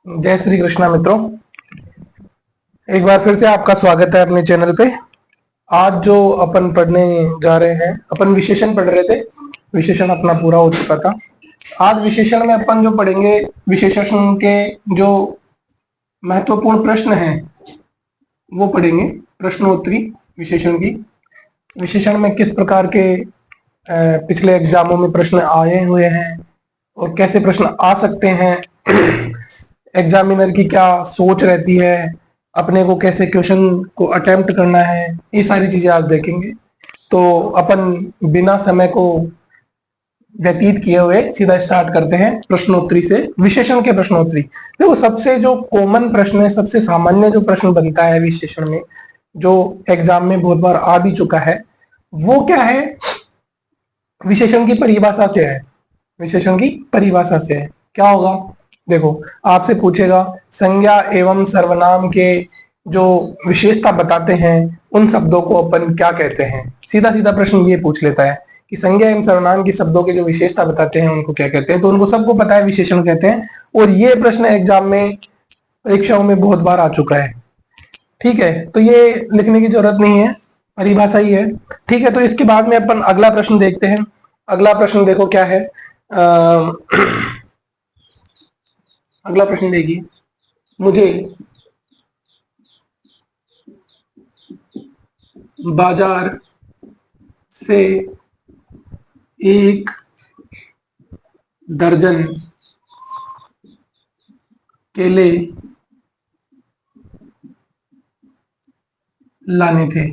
जय श्री कृष्णा मित्रों, एक बार फिर से आपका स्वागत है अपने चैनल पे। आज जो अपन पढ़ने जा रहे हैं, अपन विशेषण पढ़ रहे थे, विशेषण अपना पूरा हो चुका था। आज विशेषण में अपन जो पढ़ेंगे, विशेषण के जो महत्वपूर्ण प्रश्न हैं वो पढ़ेंगे। प्रश्नोत्तरी विशेषण की, विशेषण में किस प्रकार के पिछले एग्जामों में प्रश्न आए हुए हैं और कैसे प्रश्न आ सकते हैं, एग्जामिनर की क्या सोच रहती है, अपने को कैसे क्वेश्चन को अटेम्प्ट करना है, ये सारी चीजें आज देखेंगे। तो अपन बिना समय को व्यतीत किए हुए सीधा स्टार्ट करते हैं प्रश्नोत्तरी से। विशेषण के प्रश्नोत्तरी देखो, सबसे जो कॉमन प्रश्न है, सबसे सामान्य जो प्रश्न बनता है विशेषण में, जो एग्जाम में बहुत बार आ भी चुका है, वो क्या है? विशेषण की परिभाषा से है। विशेषण की परिभाषा से है। क्या होगा? देखो, आपसे पूछेगा संज्ञा एवं सर्वनाम के जो विशेषता बताते हैं उन शब्दों को अपन क्या कहते हैं। सीधा सीधा प्रश्न ये पूछ लेता है कि संज्ञा एवं सर्वनाम की शब्दों के जो विशेषता बताते हैं उनको क्या कहते हैं। तो उनको सबको पता है, विशेषण कहते हैं। और ये प्रश्न एग्जाम में, परीक्षाओं में बहुत बार आ चुका है। ठीक है, तो ये लिखने की जरूरत नहीं है, परिभाषा ही है। ठीक है, तो इसके बाद में अपन अगला प्रश्न देखते हैं। अगला प्रश्न देखो क्या है। अगला प्रश्न देखिए, मुझे बाजार से 1 दर्जन केले लाने थे।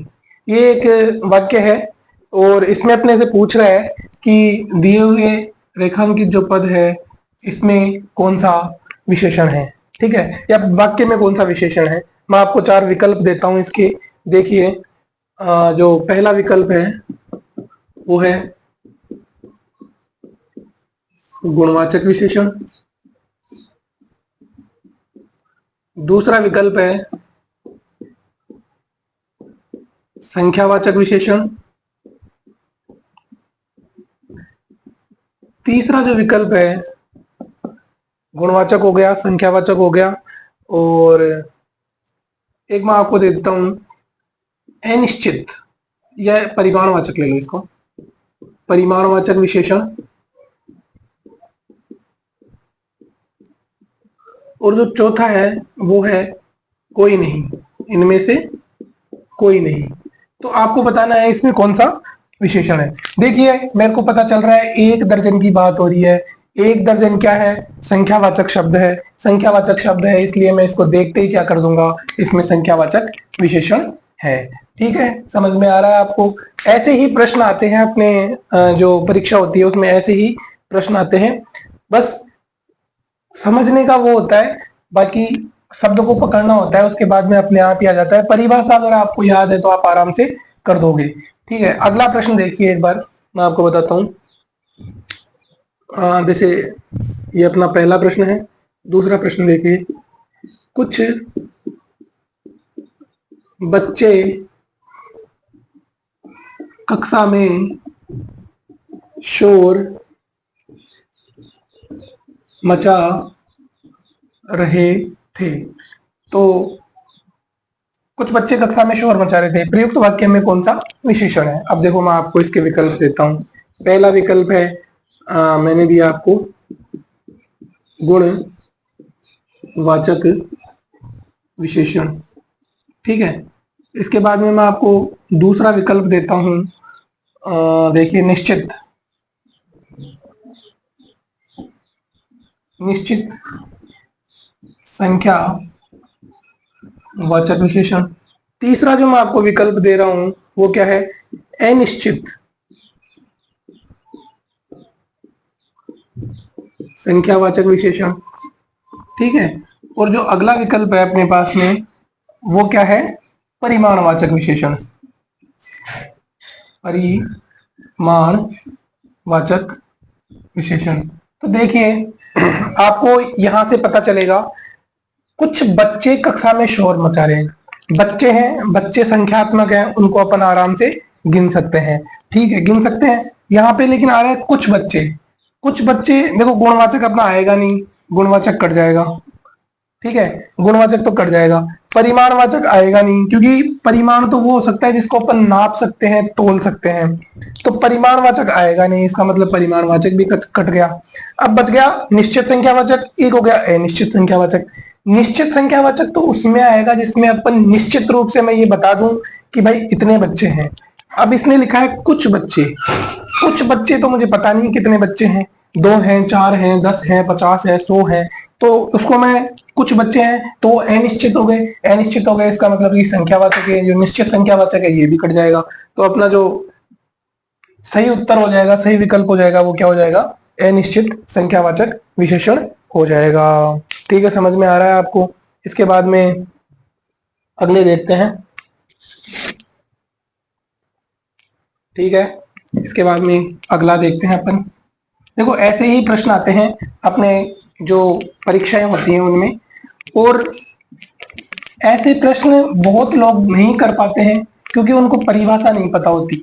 ये एक वाक्य है और इसमें अपने से पूछ रहा है कि दिए हुए रेखांकित जो पद है इसमें कौन सा विशेषण है। ठीक है, या वाक्य में कौन सा विशेषण है। मैं आपको 4 विकल्प देता हूं इसके। देखिए, जो पहला विकल्प है वो है गुणवाचक विशेषण। दूसरा विकल्प है संख्यावाचक विशेषण। तीसरा जो विकल्प है, गुणवाचक हो गया, संख्यावाचक हो गया, और एक मैं आपको दे देता हूं अनिश्चित या परिमाणवाचक, ले लो इसको, परिमाणवाचक विशेषण। और जो चौथा है वो है कोई नहीं, इनमें से कोई नहीं। तो आपको बताना है इसमें कौन सा विशेषण है। देखिए, मेरे को पता चल रहा है 1 दर्जन की बात हो रही है। 1 दर्जन क्या है? संख्यावाचक शब्द है। संख्यावाचक शब्द है, इसलिए मैं इसको देखते ही क्या कर दूंगा, इसमें संख्यावाचक विशेषण है। ठीक है, समझ में आ रहा है आपको? ऐसे ही प्रश्न आते हैं अपने जो परीक्षा होती है उसमें, ऐसे ही प्रश्न आते हैं। बस समझने का वो होता है, बाकी शब्द को पकड़ना होता है, उसके बाद में अपने आप ही आ जाता है। परिभाषा अगर आपको याद है तो आप आराम से कर दोगे। ठीक है, अगला प्रश्न देखिए, एक बार मैं आपको बताता हूं। जैसे ये अपना पहला प्रश्न है। दूसरा प्रश्न देखिए, कुछ बच्चे कक्षा में शोर मचा रहे थे। तो कुछ बच्चे कक्षा में शोर मचा रहे थे, प्रयुक्त वाक्य में कौन सा विशेषण है। अब देखो, मैं आपको इसके विकल्प देता हूं। पहला विकल्प है, मैंने दिया आपको गुणवाचक विशेषण। ठीक है, इसके बाद में मैं आपको दूसरा विकल्प देता हूं। देखिए, निश्चित संख्या वाचक विशेषण। तीसरा जो मैं आपको विकल्प दे रहा हूं वो क्या है? अनिश्चित संख्यावाचक विशेषण। ठीक है, और जो अगला विकल्प है अपने पास में वो क्या है? परिमाणवाचक विशेषण। परिमाणवाचक विशेषण। तो देखिए, आपको यहां से पता चलेगा, कुछ बच्चे कक्षा में शोर मचा रहे हैं। बच्चे हैं, बच्चे संख्यात्मक हैं, उनको अपन आराम से गिन सकते हैं। ठीक है, गिन सकते हैं। यहाँ पे लेकिन आ रहा है कुछ बच्चे, कुछ बच्चे देखो, गुणवाचक अपना आएगा नहीं, गुणवाचक कट जाएगा, ठीक है, गुणवाचक तो कट जाएगा। परिमाणवाचक आएगा नहीं, क्योंकि परिमाण तो वो हो सकता है जिसको अपन नाप सकते हैं, तोल सकते हैं, तो परिमाणवाचक आएगा नहीं, इसका मतलब परिमाणवाचक भी कट गया। अब बच गया निश्चित संख्यावाचक, एक हो गया अनिश्चित संख्यावाचक। निश्चित संख्यावाचक तो उसमें आएगा जिसमें अपन निश्चित रूप से मैं ये बता दूं कि भाई इतने बच्चे हैं। अब इसने लिखा है कुछ बच्चे, कुछ बच्चे तो मुझे पता नहीं कितने बच्चे हैं, 2 हैं, 4 हैं, 10 हैं, 50 है, 100 है, तो उसको मैं कुछ बच्चे हैं तो अनिश्चित हो गए, अनिश्चित हो गए, इसका मतलब ये संख्यावाचक है, जो निश्चित संख्यावाचक है ये भी कट जाएगा। तो अपना जो सही उत्तर हो जाएगा, सही विकल्प हो जाएगा, वो क्या हो जाएगा, अनिश्चित संख्यावाचक विशेषण हो जाएगा। ठीक है, समझ में आ रहा है आपको। इसके बाद में अगले देखते हैं, ठीक है, इसके बाद में अगला देखते हैं अपन। देखो ऐसे ही प्रश्न आते हैं अपने जो परीक्षाएं होती हैं उनमें, और ऐसे प्रश्न बहुत लोग नहीं कर पाते हैं क्योंकि उनको परिभाषा नहीं पता होती।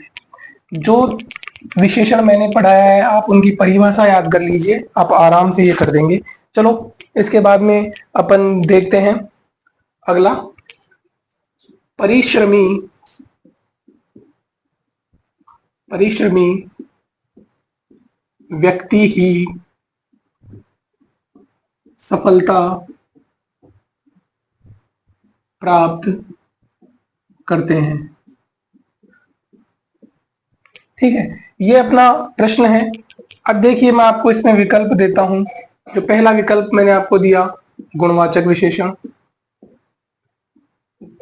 जो विशेषण मैंने पढ़ाया है आप उनकी परिभाषा याद कर लीजिए, आप आराम से ये कर देंगे। चलो इसके बाद में अपन देखते हैं अगला, परिश्रमी व्यक्ति ही सफलता प्राप्त करते हैं। ठीक है, ये अपना प्रश्न है। अब देखिए मैं आपको इसमें विकल्प देता हूं। जो पहला विकल्प मैंने आपको दिया, गुणवाचक विशेषण।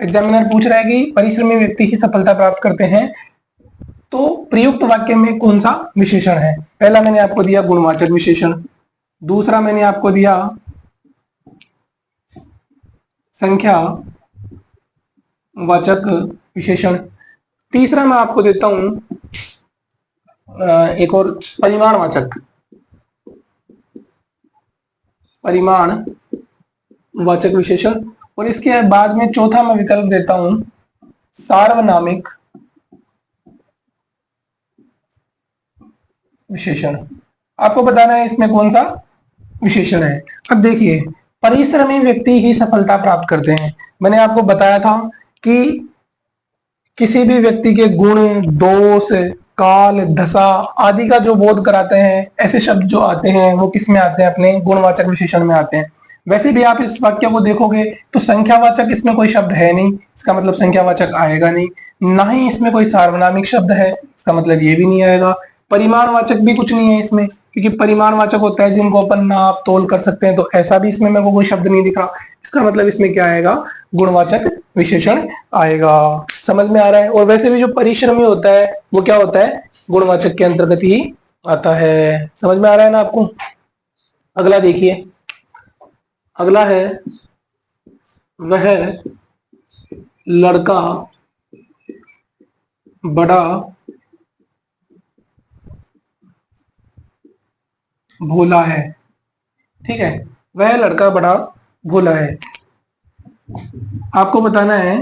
एग्जामिनर पूछ रहा है कि परिश्रमी व्यक्ति ही सफलता प्राप्त करते हैं, तो प्रयुक्त वाक्य में कौन सा विशेषण है। पहला मैंने आपको दिया गुणवाचक विशेषण, दूसरा मैंने आपको दिया संख्या वाचक विशेषण, तीसरा मैं आपको देता हूं एक और परिमाणवाचक विशेषण, और इसके बाद में चौथा मैं विकल्प देता हूं सार्वनामिक विशेषण। आपको बताना है इसमें कौन सा विशेषण है। अब देखिए, परिश्रमी व्यक्ति ही सफलता प्राप्त करते हैं। मैंने आपको बताया था कि किसी भी व्यक्ति के गुण, दोष, काल, दशा आदि का जो बोध कराते हैं, ऐसे शब्द जो आते हैं वो किस में आते हैं, अपने गुणवाचक विशेषण में आते हैं। वैसे भी आप इस वाक्य को देखोगे तो संख्यावाचक इसमें कोई शब्द है नहीं, इसका मतलब संख्यावाचक आएगा नहीं, ना ही इसमें कोई सार्वनामिक शब्द है, इसका मतलब ये भी नहीं आएगा। परिमाणवाचक भी कुछ नहीं है इसमें, क्योंकि परिमाणवाचक होता है जिनको अपन नाप तोल कर सकते हैं, तो ऐसा भी इसमें मेरे को कोई शब्द नहीं दिखा। इसका मतलब इसमें क्या आएगा, गुणवाचक विशेषण आएगा। समझ में आ रहा है। और वैसे भी जो परिश्रमी होता है वो क्या होता है, गुणवाचक के अंतर्गत ही आता है। समझ में आ रहा है ना आपको। अगला देखिए, अगला है वह लड़का बड़ा भोला है। ठीक है, वह लड़का बड़ा भोला है। आपको बताना है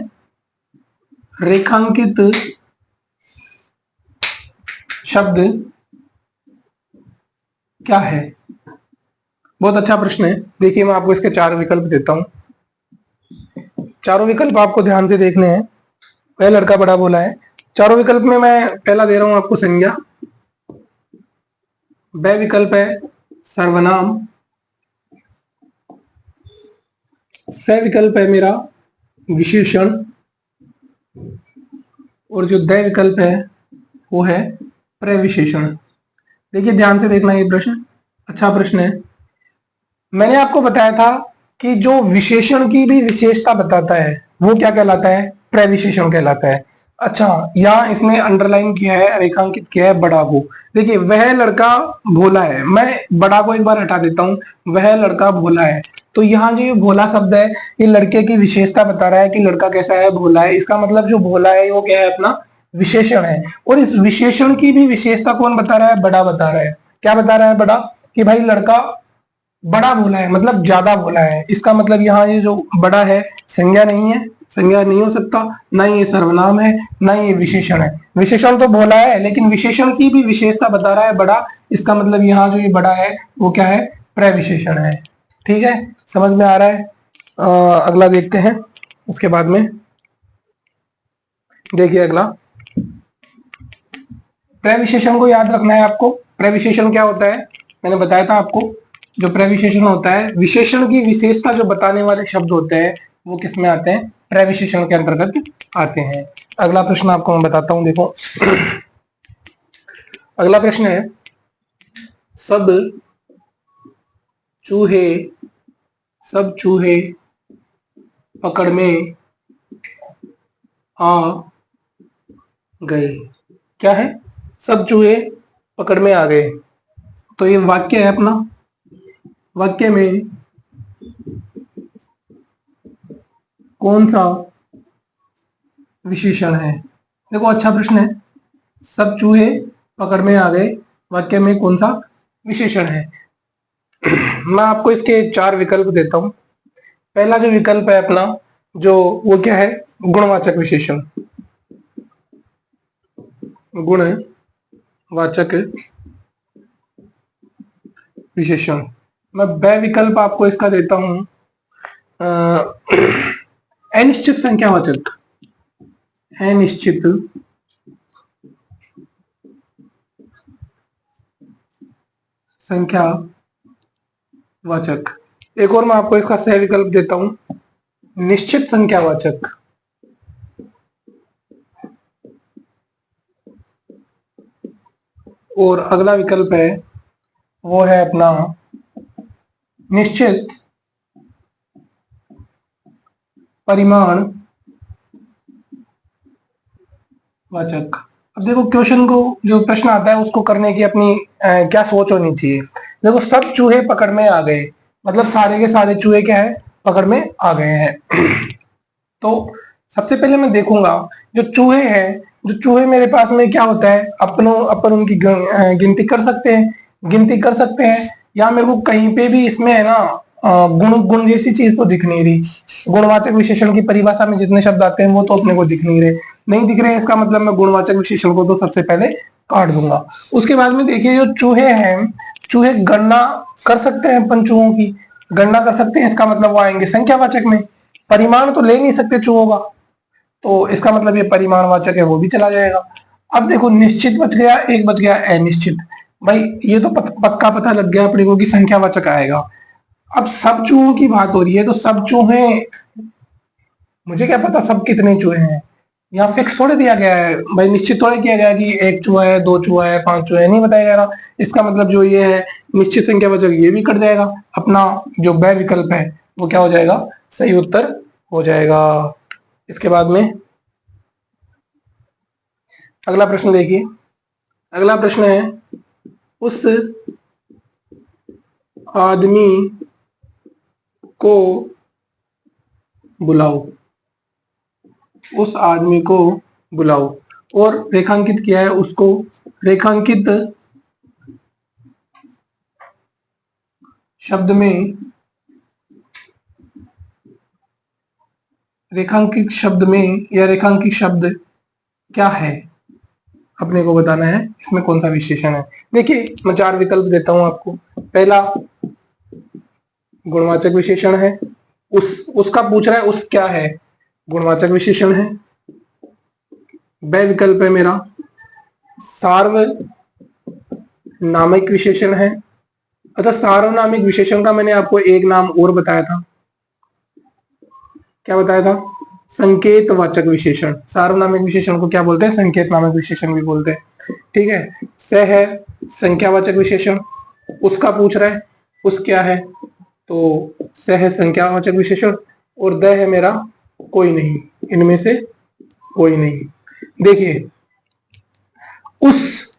रेखांकित शब्द क्या है। बहुत अच्छा प्रश्न है। देखिए मैं आपको इसके 4 विकल्प देता हूं। चारों विकल्प आपको ध्यान से देखने हैं। वह लड़का बड़ा भोला है, चारों विकल्प में मैं पहला दे रहा हूं आपको संज्ञा, ब विकल्प है सर्वनाम, स विकल्प है मेरा विशेषण, और जो द विकल्प है वो है प्रविशेषण। देखिए ध्यान से देखना, ये प्रश्न अच्छा प्रश्न है। मैंने आपको बताया था कि जो विशेषण की भी विशेषता बताता है वो क्या कहलाता है, प्रविशेषण कहलाता है। अच्छा, यहाँ इसमें अंडरलाइन किया है, रेखांकित किया है बड़ा को। देखिए वह लड़का भोला है, मैं बड़ा को एक बार हटा देता हूं, वह लड़का भोला है। तो यहाँ जो ये भोला शब्द है ये लड़के की विशेषता बता रहा है कि लड़का कैसा है, भोला है। इसका मतलब जो भोला है वो क्या है, अपना विशेषण है। और इस विशेषण की भी विशेषता कौन बता रहा है, बड़ा बता रहा है। क्या बता रहा है बड़ा, कि भाई लड़का बड़ा भोला है, मतलब ज्यादा भोला है। इसका मतलब यहाँ ये जो बड़ा है संज्ञा नहीं है, संज्ञा नहीं हो सकता, ना ये सर्वनाम है, ना ये विशेषण है। विशेषण तो भोला है, लेकिन विशेषण की भी विशेषता बता रहा है बड़ा, इसका मतलब यहाँ जो ये बड़ा है वो क्या है, प्रविशेषण है। ठीक है, समझ में आ रहा है। अगला देखते हैं उसके बाद में। देखिए अगला, प्रविशेषण को याद रखना है आपको। प्रविशेषण क्या होता है, मैंने बताया था आपको। जो प्रविशेषण होता है, विशेषण की विशेषता जो बताने वाले शब्द होते हैं वो किस में आते हैं, प्रविशेषण के अंतर्गत आते हैं। अगला प्रश्न आपको मैं बताता हूं, देखो। अगला प्रश्न है, सब चूहे पकड़ में आ गए। क्या है, सब चूहे पकड़ में आ गए। तो ये वाक्य है अपना, वाक्य में कौन सा विशेषण है। देखो अच्छा प्रश्न है, सब चूहे पकड़ में आ गए, वाक्य में कौन सा विशेषण है। मैं आपको इसके 4 विकल्प देता हूं। पहला जो विकल्प है अपना, जो वो क्या है, गुणवाचक विशेषण। गुणवाचक विशेषण। मैं ब विकल्प आपको इसका देता हूं, अनिश्चित संख्यावाचक। अनिश्चित संख्यावाचक। एक और मैं आपको इसका सह विकल्प देता हूं, निश्चित संख्यावाचक। और अगला विकल्प है वो है अपना निश्चित परिमाण वाचक। अब देखो क्वेश्चन को, जो प्रश्न आता है उसको करने की अपनी क्या सोच होनी चाहिए। देखो सब चूहे पकड़ में आ गए, मतलब सारे के सारे चूहे क्या है, पकड़ में आ गए हैं। तो सबसे पहले मैं देखूंगा जो चूहे हैं, जो चूहे मेरे पास में क्या होता है, अपन उनकी गिनती कर सकते हैं, या मेरे को कहीं पे भी इसमें है ना गुण जैसी चीज तो दिख नहीं रही। गुणवाचक विशेषण की परिभाषा में जितने शब्द आते हैं वो तो अपने को दिख नहीं रहे, इसका मतलब मैं गुणवाचक विशेषण को तो सबसे पहले काट दूंगा। उसके बाद में देखिए जो चूहे हैं, चूहे गणना कर सकते हैं, अपन चूहों की गणना कर सकते हैं, इसका मतलब वो आएंगे संख्यावाचक में। परिमाण तो ले नहीं सकते चूहों का, तो इसका मतलब ये परिमाणवाचक है, वो भी चला जाएगा। अब देखो निश्चित बच गया, एक बच गया अनिश्चित। भाई ये तो पक्का पता लग गया अपने को कि संख्यावाचक आएगा। अब सब चूहों की बात हो रही है, तो सब चूहे, मुझे क्या पता सब कितने चूहे हैं, यहाँ फिक्स थोड़े दिया गया है भाई, निश्चित थोड़े किया गया कि 1 चूहा है, 2 चूहा है, 5 चूहे, नहीं बताया गया ना। इसका मतलब जो ये है निश्चित संख्यावाचक, ये भी कट जाएगा। अपना जो ब विकल्प है वो क्या हो जाएगा, सही उत्तर हो जाएगा। इसके बाद में अगला प्रश्न देखिए। अगला प्रश्न है, उस आदमी को बुलाओ। उस आदमी को बुलाओ, और रेखांकित किया है उसको। रेखांकित शब्द में, रेखांकित शब्द में या रेखांकित शब्द क्या है, अपने को बताना है इसमें कौन सा विशेषण है। देखिए मैं 4 विकल्प देता हूं आपको। पहला गुणवाचक विशेषण है, उसका पूछ रहा है उस क्या है, गुणवाचक विशेषण है। ब विकल्प है मेरा सार्वनामिक विशेषण है। अच्छा, सार्वनामिक विशेषण का मैंने आपको एक नाम और बताया था, क्या बताया था, संकेतवाचक विशेषण। सार्वनामिक विशेषण को क्या बोलते हैं, संकेतनामक विशेषण भी बोलते हैं। ठीक है, स है संख्यावाचक विशेषण, उसका पूछ रहा है उस क्या है, तो स है संख्यावाचक विशेषण, और द है मेरा कोई नहीं, इनमें से कोई नहीं। देखिए उस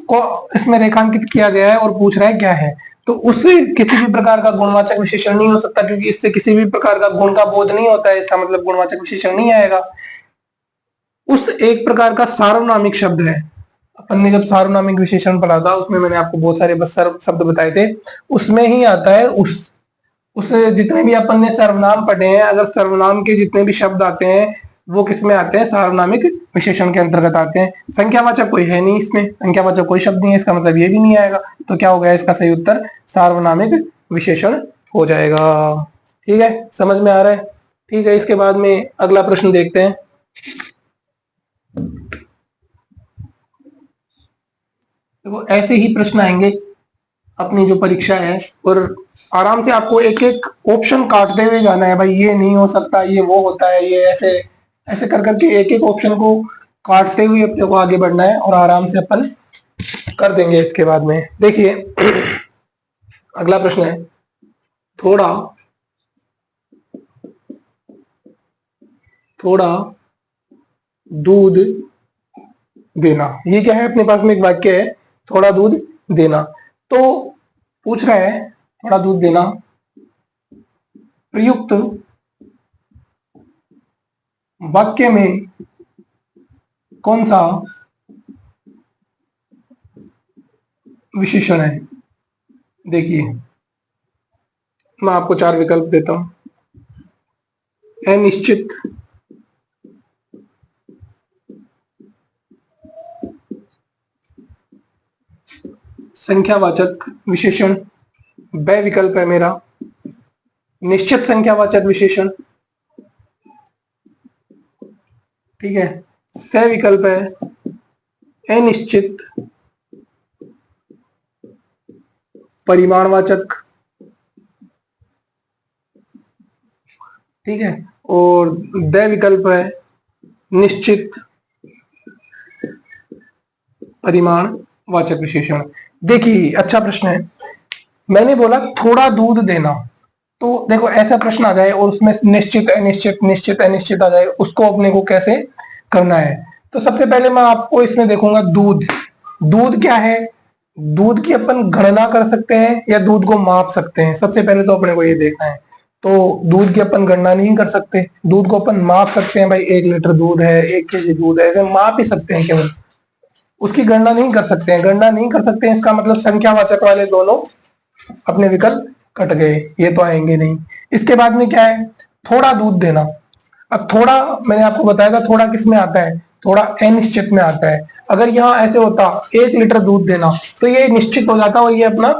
को इसमें रेखांकित किया गया है और पूछ रहा है क्या है, तो उससे किसी भी प्रकार का गुणवाचक विशेषण नहीं हो सकता, क्योंकि इससे किसी भी प्रकार का गुण का बोध नहीं होता है, इसका मतलब गुणवाचक विशेषण नहीं आएगा। उस एक प्रकार का सार्वनामिक शब्द है। अपन ने जब सार्वनामिक विशेषण पढ़ा था उसमें मैंने आपको बहुत सारे बस शब्द बताए थे, उसमें ही आता है उस जितने भी अपन ने सर्वनाम पढ़े हैं, अगर सर्वनाम के जितने भी शब्द आते हैं वो किस में आते हैं, सार्वनामिक विशेषण के अंतर्गत आते हैं। संख्यावाचक कोई है नहीं इसमें, संख्यावाचक कोई शब्द नहीं है, इसका मतलब ये भी नहीं आएगा। तो क्या हो गया इसका सही उत्तर, सार्वनामिक विशेषण हो जाएगा। ठीक है, समझ में आ रहा है। ठीक है, इसके बाद में अगला प्रश्न देखते हैं। देखो ऐसे ही प्रश्न आएंगे अपनी जो परीक्षा है, और आराम से आपको एक एक ऑप्शन काटते हुए जाना है। भाई ये नहीं हो सकता, ये वो होता है, ये ऐसे ऐसे कर करके एक एक ऑप्शन को काटते हुए अपने को आगे बढ़ना है, और आराम से अपन कर देंगे। इसके बाद में देखिए अगला प्रश्न है, थोड़ा थोड़ा दूध देना। ये क्या है, अपने पास में एक वाक्य है, थोड़ा दूध देना। तो पूछ रहा है थोड़ा दूध देना प्रयुक्त वाक्य में कौन सा विशेषण है। देखिए मैं आपको 4 विकल्प देता हूं। अनिश्चित, संख्यावाचक विशेषण, ब विकल्प है मेरा निश्चित संख्यावाचक विशेषण, ठीक है। स विकल्प है अनिश्चित परिमाणवाचक, ठीक है। और द विकल्प है निश्चित परिमाणवाचक विशेषण। देखिए अच्छा प्रश्न है। मैंने बोला थोड़ा दूध देना, तो देखो ऐसा प्रश्न आ जाए और उसमें निश्चित अनिश्चित निश्चित अनिश्चित आ जाए, उसको अपने को कैसे करना है। तो सबसे पहले मैं आपको इसमें देखूंगा दूध। दूध क्या है, दूध की अपन गणना कर सकते हैं या दूध को माप सकते हैं। सबसे पहले तो अपने को ये देखना है। तो दूध की अपन गणना नहीं कर सकते, दूध को अपन माप सकते हैं। भाई 1 लीटर दूध है, 1 केजी दूध है, ऐसे माप ही सकते हैं केवल, उसकी गणना नहीं कर सकते हैं। गणना नहीं कर सकते हैं इसका मतलब संख्यावाचक वाले दोनों अपने विकल्प कट गए, ये तो आएंगे नहीं। इसके बाद में क्या है, थोड़ा दूध देना। अब थोड़ा मैंने आपको बताया था, थोड़ा किस में आता है, थोड़ा अनिश्चित में आता है। अगर यहाँ ऐसे होता 1 लीटर दूध देना, तो ये निश्चित हो जाता और ये अपना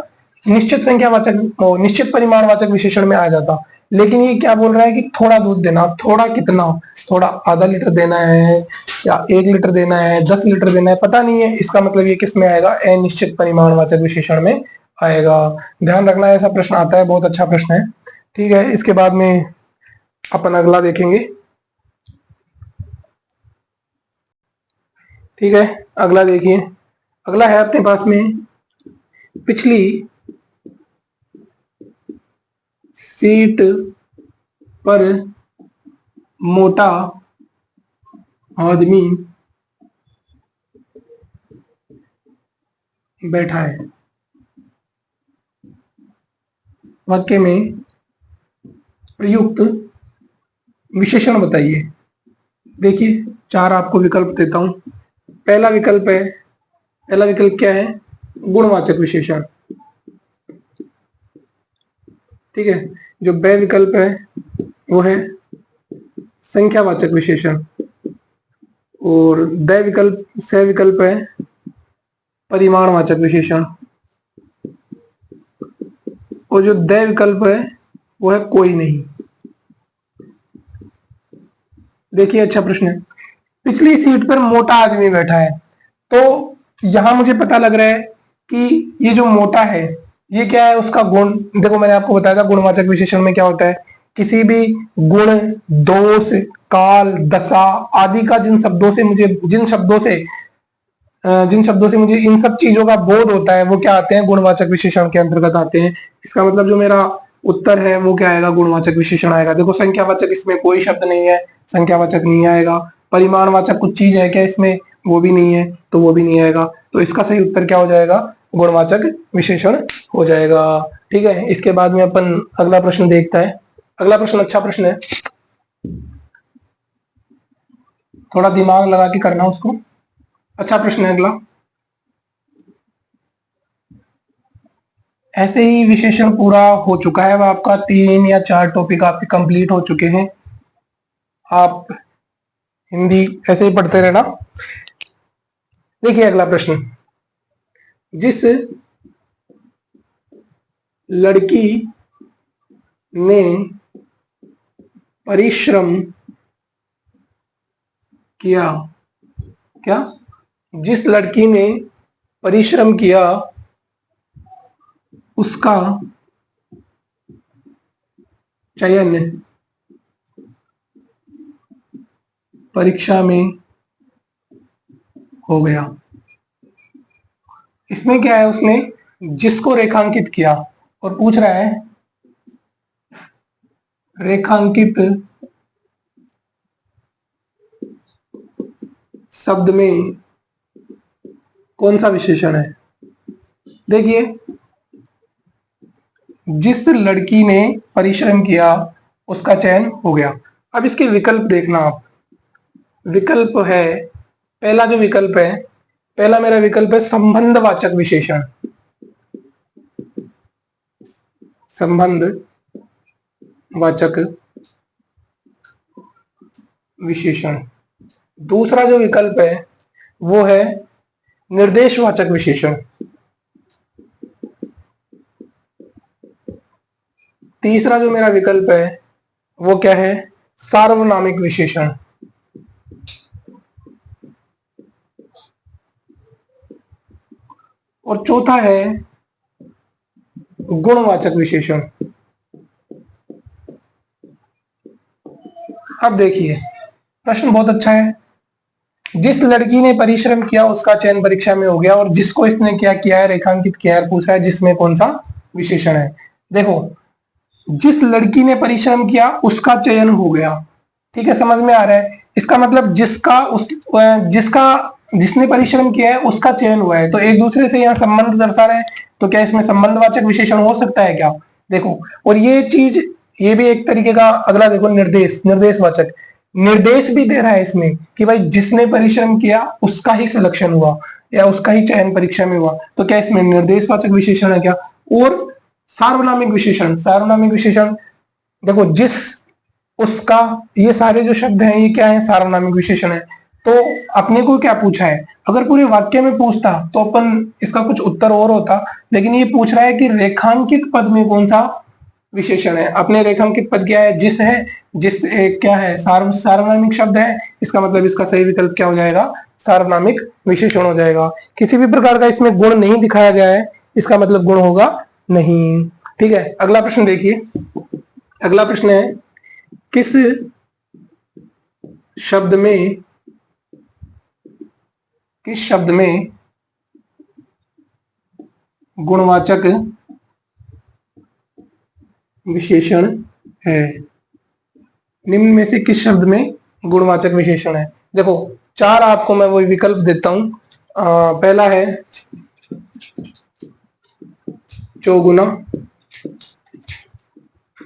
निश्चित संख्यावाचक निश्चित परिमाणवाचक विशेषण में आ जाता। लेकिन ये क्या बोल रहा है कि थोड़ा दूध देना, थोड़ा कितना, थोड़ा आधा लीटर देना है या 1 लीटर देना है, 10 लीटर देना है, पता नहीं है। इसका मतलब ये किस में आएगा, अनिश्चित परिमाणवाचक विशेषण में आएगा। ध्यान रखना ऐसा प्रश्न आता है, बहुत अच्छा प्रश्न है। ठीक है, इसके बाद में अपन अगला देखेंगे। ठीक है, अगला देखिए। अगला है अपने पास में, पिछली सीट पर मोटा आदमी बैठा है। वाक्य में प्रयुक्त विशेषण बताइए। देखिए 4 आपको विकल्प देता हूं। पहला विकल्प है, पहला विकल्प क्या है, गुणवाचक विशेषण, ठीक है। जो ब विकल्प है वो है संख्यावाचक विशेषण, और द विकल्प स विकल्प है परिमाणवाचक विशेषण, और जो द विकल्प है वो है कोई नहीं। देखिए अच्छा प्रश्न है, पिछली सीट पर मोटा आदमी बैठा है। तो यहां मुझे पता लग रहा है कि ये जो मोटा है ये क्या है, उसका गुण। देखो मैंने आपको बताया था गुणवाचक विशेषण में क्या होता है, किसी भी गुण, दोष, काल, दशा आदि का जिन शब्दों से मुझे इन सब चीजों का बोध होता है, वो क्या आते हैं, गुणवाचक विशेषण के अंतर्गत आते हैं। इसका मतलब जो मेरा उत्तर है वो क्या आएगा, गुणवाचक विशेषण आएगा। देखो संख्यावाचक इसमें कोई शब्द नहीं है, संख्यावाचक नहीं आएगा। परिमाणवाचक कुछ चीज है क्या इसमें, वो भी नहीं है, तो वो भी नहीं आएगा। तो इसका सही उत्तर क्या हो जाएगा, गुणवाचक विशेषण हो जाएगा। ठीक है, इसके बाद में अपन अगला प्रश्न देखता है। अगला प्रश्न अच्छा प्रश्न है, थोड़ा दिमाग लगा के करना उसको। अच्छा प्रश्न है अगला। ऐसे ही विशेषण पूरा हो चुका है, आपका 3 या 4 टॉपिक आपके कंप्लीट हो चुके हैं। आप हिंदी ऐसे ही पढ़ते रहना। देखिए अगला प्रश्न, जिस लड़की ने परिश्रम किया, क्या, जिस लड़की ने परिश्रम किया उसका चयन परीक्षा में हो गया। इसमें क्या है, उसने जिसको रेखांकित किया और पूछ रहा है रेखांकित शब्द में कौन सा विशेषण है। देखिए, जिस लड़की ने परिश्रम किया उसका चयन हो गया। अब इसके विकल्प देखना आप। विकल्प है, पहला जो विकल्प है, पहला मेरा विकल्प है संबंधवाचक विशेषण। संबंधवाचक विशेषण। दूसरा जो विकल्प है वो है निर्देशवाचक विशेषण। तीसरा जो मेरा विकल्प है वो क्या है, सार्वनामिक विशेषण। और चौथा है गुणवाचक विशेषण। अब देखिए, प्रश्न बहुत अच्छा है। जिस लड़की ने परिश्रम किया उसका चयन परीक्षा में हो गया, और जिसको इसने क्या किया है, रेखांकित किया है, पूछा है जिसमें कौन सा विशेषण है। देखो, जिस लड़की ने परिश्रम किया उसका चयन हो गया, ठीक है, समझ में आ रहा है। इसका मतलब जिसने परिश्रम किया है उसका चयन हुआ है, तो एक दूसरे से यहाँ संबंध दर्शा रहे हैं। तो क्या इसमें संबंधवाचक विशेषण हो सकता है क्या। देखो, और ये चीज, ये भी एक तरीके का, अगला देखो निर्देशवाचक, निर्देश भी दे रहा है इसमें कि भाई जिसने परिश्रम किया उसका ही सिलेक्शन हुआ या उसका ही चयन परीक्षा में हुआ। तो क्या इसमें निर्देशवाचक विशेषण है क्या। और सार्वनामिक विशेषण, सार्वनामिक विशेषण, देखो, जिस, उसका, ये सारे जो शब्द हैं ये क्या है, सार्वनामिक विशेषण है। तो अपने को क्या पूछा है, अगर पूरे वाक्य में पूछता तो अपन इसका कुछ उत्तर और होता, लेकिन ये पूछ रहा है कि रेखांकित पद में कौन सा विशेषण है। अपने रेखांकित पद क्या है, जिस है, जिस क्या है, सार्वनामिक शब्द है। इसका मतलब इसका सही विकल्प क्या हो जाएगा, सार्वनामिक विशेषण हो जाएगा। किसी भी प्रकार का इसमें गुण नहीं दिखाया गया है, इसका मतलब गुण होगा नहीं। ठीक है, अगला प्रश्न देखिए। अगला प्रश्न है, किस शब्द में, किस शब्द में गुणवाचक विशेषण है। निम्न में से किस शब्द में गुणवाचक विशेषण है। देखो, चार आपको मैं वही विकल्प देता हूं। पहला है चौगुना,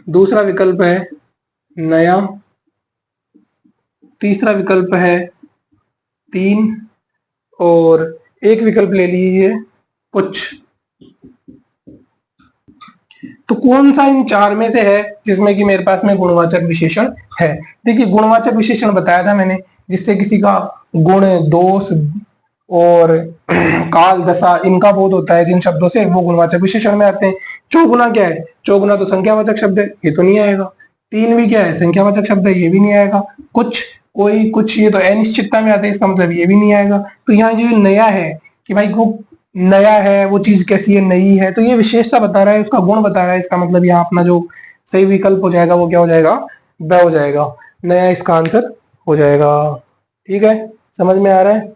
दूसरा विकल्प है नया, तीसरा विकल्प है तीन, और एक विकल्प ले लीजिए कुछ। तो कौन सा इन चार में से है जिसमें कि मेरे पास में गुणवाचक विशेषण है। देखिए, गुणवाचक विशेषण बताया था मैंने, जिससे किसी का गुण, दोष और काल, दशा, इनका बोध होता है, जिन शब्दों से वो गुणवाचक विशेषण में आते हैं। चौगुना क्या है, चौगुना तो संख्यावाचक शब्द है, ये तो नहीं आएगा। तीन भी क्या है, संख्यावाचक शब्द है, ये भी नहीं आएगा। कुछ, कोई, कुछ, ये तो अनिश्चितता में आते हैं, इसका मतलब ये भी नहीं आएगा। तो यहाँ जो नया है कि भाई वो नया है, वो चीज कैसी है, नई है, तो ये विशेषता बता रहा है, उसका गुण बता रहा है। इसका मतलब यहाँ अपना जो सही विकल्प हो जाएगा वो क्या हो जाएगा, ब हो जाएगा। नया इसका आंसर हो जाएगा। ठीक है, समझ में आ रहा है।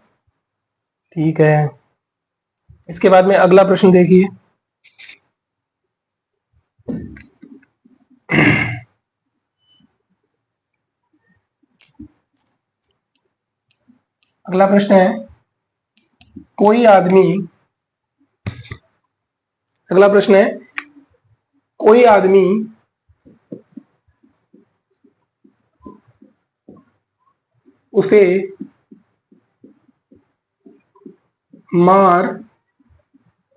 ठीक है, इसके बाद में अगला प्रश्न देखिए। अगला प्रश्न है, कोई आदमी, अगला प्रश्न है, कोई आदमी उसे मार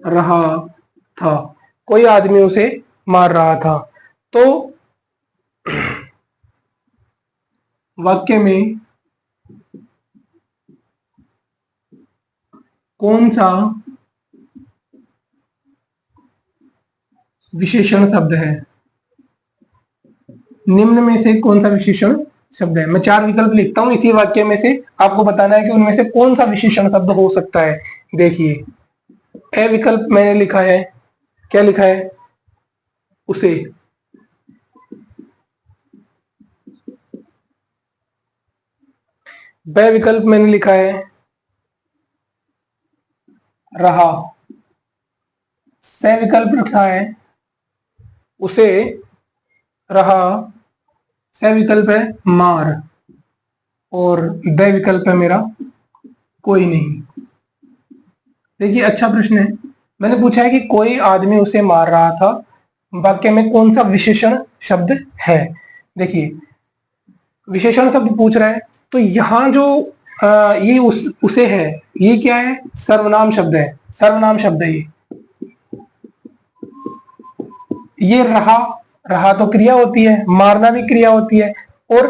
रहा था, कोई आदमी उसे मार रहा था। तो वाक्य में कौन सा विशेषण शब्द है? निम्न में से कौन सा विशेषण शब्द है? मैं 4 विकल्प लिखता हूं इसी वाक्य में से, आपको बताना है कि उनमें से कौन सा विशेषण शब्द हो सकता है। देखिए, ए विकल्प मैंने लिखा है, क्या लिखा है? उसे। ब विकल्प मैंने लिखा है रहा। स विकल्प रखा है उसे, रहा। स विकल्प है मार, और द विकल्प है मेरा कोई नहीं। देखिए, अच्छा प्रश्न है। मैंने पूछा है कि कोई आदमी उसे मार रहा था, वाक्य में कौन सा विशेषण शब्द है? देखिए, विशेषण शब्द पूछ रहा है, तो यहां जो ये उसे है, ये क्या है? सर्वनाम शब्द है, सर्वनाम शब्द है ये रहा। रहा तो क्रिया होती है, मारना भी क्रिया होती है, और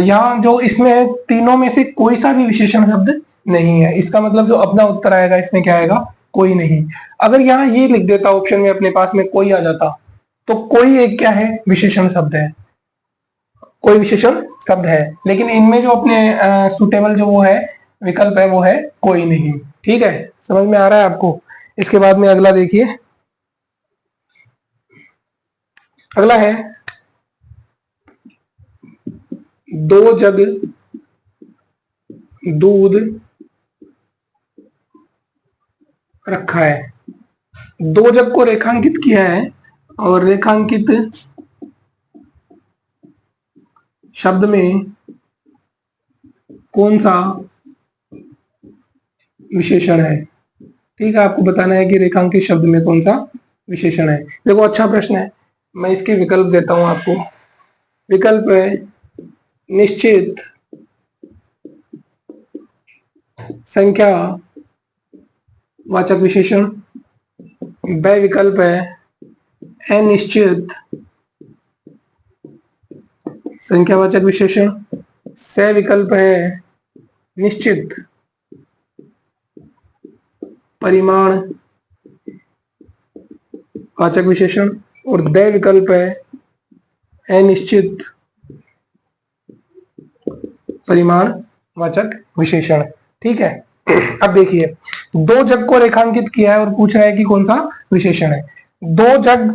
यहाँ जो इसमें है, तीनों में से कोई सा भी विशेषण शब्द नहीं है। इसका मतलब जो अपना उत्तर आएगा इसमें क्या आएगा? कोई नहीं। अगर यहाँ ये लिख देता ऑप्शन में, अपने पास में कोई आ जाता, तो कोई एक क्या है? विशेषण शब्द है, कोई विशेषण शब्द है। लेकिन इनमें जो अपने सुटेबल जो वो है विकल्प है, वो है कोई नहीं। ठीक है, समझ में आ रहा है आपको? इसके बाद में अगला देखिए, अगला है, 2 जग दूध रखा है। 2 जग को रेखांकित किया है, और रेखांकित शब्द में कौन सा विशेषण है? ठीक है, आपको बताना है कि रेखांकित शब्द में कौन सा विशेषण है। देखो, अच्छा प्रश्न है, मैं इसके विकल्प देता हूं आपको। विकल्प है निश्चित संख्या वाचक विशेषण। ब विकल्प है अनिश्चित संख्यावाचक विशेषण। स विकल्प है निश्चित परिमाण वाचक विशेषण, और द विकल्प है अनिश्चित परिमाण वाचक विशेषण। ठीक है, अब देखिए, 2 जग को रेखांकित किया है और पूछ रहा है कि कौन सा विशेषण है। 2 जग